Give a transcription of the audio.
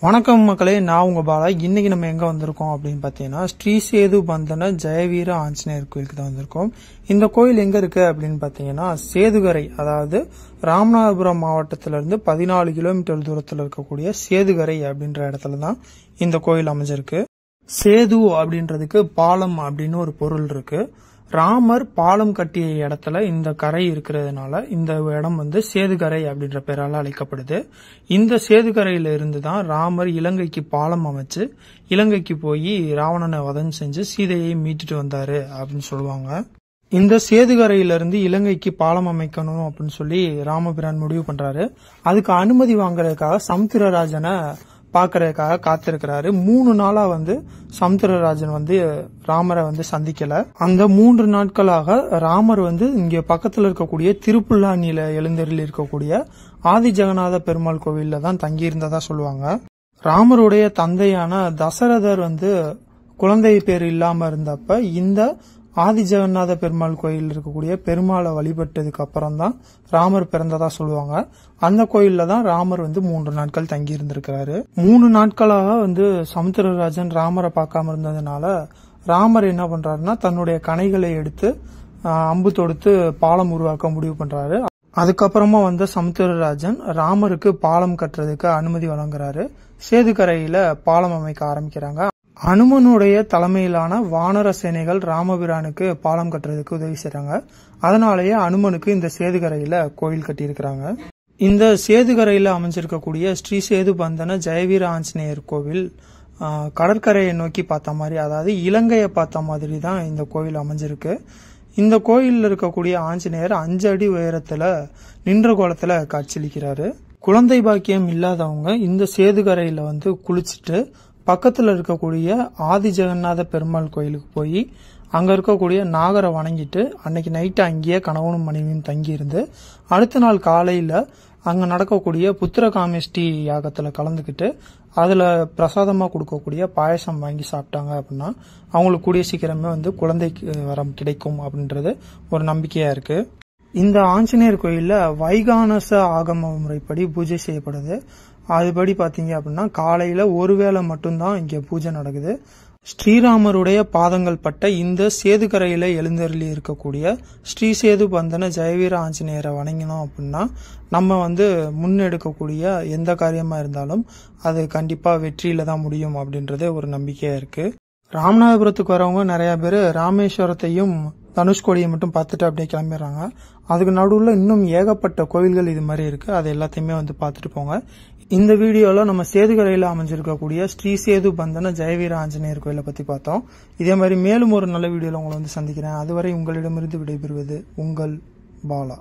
வணக்கம் மக்களே, நான் உங்க பாலா. இன்னைக்கு நம்ம எங்க வந்திருக்கோம் அப்படின்னு பாத்தீங்கன்னா ஸ்ரீ சேது பந்தன ஜெயவீர ஆஞ்சநேயர் கோயிலுக்கு தான் வந்திருக்கோம். இந்த கோயில் எங்க இருக்கு அப்படின்னு பாத்தீங்கன்னா சேதுகரை, அதாவது ராமநாதபுரம் மாவட்டத்திலிருந்து 14 கிலோமீட்டர் தூரத்தில் இருக்கக்கூடிய சேதுகரை அப்படின்ற இடத்துல தான் இந்த கோயில் அமைஞ்சிருக்கு. சேது அப்படின்றதுக்கு பாலம் அப்படின்னு ஒரு பொருள் இருக்கு. ராமர் பாலம் கட்டிய இடத்துல இந்த கரை இருக்கிறதுனால இந்த இடம் சேதுகரை அப்படின்ற பேரால அழைக்கப்படுது. இந்த சேதுகரையில இருந்து தான் ராமர் இலங்கைக்கு பாலம் அமைச்சு இலங்கைக்கு போய் ராவணனை வதம் செஞ்சு சீதையை மீட்டுட்டு வந்தாரு அப்படின்னு சொல்லுவாங்க. இந்த சேதுகரையிலிருந்து இலங்கைக்கு பாலம் அமைக்கணும் அப்படின்னு சொல்லி ராமபிரான் முடிவு பண்றாரு. அதுக்கு அனுமதி வாங்குறதுக்காக சமுத்திரராஜனை பாக்குறதுக்காக காத்திருக்கிறாரு. 3 நாளா சமுத்திரராஜன் ராமரை சந்திக்கல. அந்த 3 நாட்களாக ராமர் இங்க பக்கத்துல இருக்கக்கூடிய திருப்புல்லானியில எழுந்தருளி இருக்கக்கூடிய ஆதி ஜெகநாத பெருமாள் கோவில்ல தான் தங்கி இருந்ததா சொல்லுவாங்க. ராமருடைய தந்தையான தசரதர் குழந்தை பேர் இல்லாம இருந்தப்ப இந்த ஆதி ஜெகநாத பெருமாள் கோயில் இருக்கக்கூடிய பெருமாளை வழிபட்டதுக்கு அப்புறம் தான் ராமர் பிறந்ததா சொல்லுவாங்க. அந்த கோயில்ல தான் ராமர் 3 நாட்கள் தங்கி இருந்திருக்கிறாரு. 3 நாட்களாக சமுத்திரராஜன் ராமரை பார்க்காம இருந்ததுனால ராமர் என்ன பண்றாருன்னா தன்னுடைய கணைகளை எடுத்து அம்பு தொடுத்து பாலம் உருவாக்க முடிவு பண்றாரு. அதுக்கப்புறமா சமுத்திரராஜன் ராமருக்கு பாலம் கட்டுறதுக்கு அனுமதி வழங்குறாரு. சேதுகரையில பாலம் அமைக்க ஆரம்பிக்கிறாங்க. அனுமனுடைய தலைமையிலான வானர சேனைகள் ராமபிரானுக்கு பாலம் கட்டுறதுக்கு உதவி செய்றாங்க. அதனாலேயே அனுமனுக்கு இந்த சேதுகரையில கோயில் கட்டி இருக்கிறாங்க. இந்த சேதுகரையில அமைஞ்சிருக்கக்கூடிய ஸ்ரீ சேது பந்தன ஜெயவீர ஆஞ்சநேயர் கோவில் கடற்கரையை நோக்கி பார்த்த மாதிரி, அதாவது இலங்கையை பார்த்த மாதிரி தான் இந்த கோயில் அமைஞ்சிருக்கு. இந்த கோயில்ல இருக்கக்கூடிய ஆஞ்சநேயர் 5 அடி உயரத்துல நின்ற கோலத்துல காட்சியளிக்கிறாரு. குழந்தை பாக்கியம் இல்லாதவங்க இந்த சேதுகரையில குளிச்சுட்டு பக்கத்துல இருக்கக்கூடிய ஆதி ஜெகநாத பெருமாள் கோயிலுக்கு போய் அங்க இருக்கக்கூடிய நாகரை வணங்கிட்டு அன்னைக்கு நைட்டு அங்கேயே கணவனும் மனைவியும் தங்கி இருந்து அடுத்த நாள் காலையில அங்க நடக்கக்கூடிய புத்திர காமேஷ்டி யாகத்துல கலந்துக்கிட்டு அதுல பிரசாதமா கொடுக்கக்கூடிய பாயசம் வாங்கி சாப்பிட்டாங்க அப்படின்னா அவங்களுக்கு கூடிய சீக்கிரமே குழந்தைக்கு வரம் கிடைக்கும் அப்படின்றது ஒரு நம்பிக்கையா இருக்கு. இந்த ஆஞ்சநேயர் கோயில்ல வைகானச ஆகம முறைப்படி பூஜை செய்யப்படுது. அதுபடி பாத்தீங்க அப்படின்னா காலையில ஒருவேளை மட்டும்தான் இங்க பூஜை நடக்குது. ஸ்ரீராமருடைய பாதங்கள் பட்ட இந்த சேதுகரையில எழுந்தருளி இருக்கக்கூடிய ஸ்ரீ சேது பந்தன ஜெயவீர ஆஞ்சநேயரை வணங்கினோம் அப்படின்னா நம்ம முன்னெடுக்கக்கூடிய எந்த காரியமா இருந்தாலும் அது கண்டிப்பா வெற்றியில தான் முடியும் அப்படின்றது ஒரு நம்பிக்கையா இருக்கு. ராமநாதபுரத்துக்கு வரவங்க நிறைய பேர் ராமேஸ்வரத்தையும் தனுஷ்கோடியை மட்டும் பார்த்துட்டு அப்படியே கிளம்பிடுறாங்க. அதுக்கு நடுவில் இன்னும் ஏகப்பட்ட கோவில்கள் இது மாதிரி இருக்கு. அது எல்லாத்தையுமே பார்த்துட்டு போங்க. இந்த வீடியோல நம்ம சேதுகரையில அமைஞ்சிருக்கக்கூடிய ஸ்ரீ சேது பந்தன ஜெயவீர ஆஞ்சநேயர் கோயிலை பத்தி பார்த்தோம். இதே மாதிரி மேலும் ஒரு நல்ல வீடியோல உங்களை சந்திக்கிறேன். அதுவரை உங்களிடமிருந்து விடைபெறுவது உங்கள் பாலா.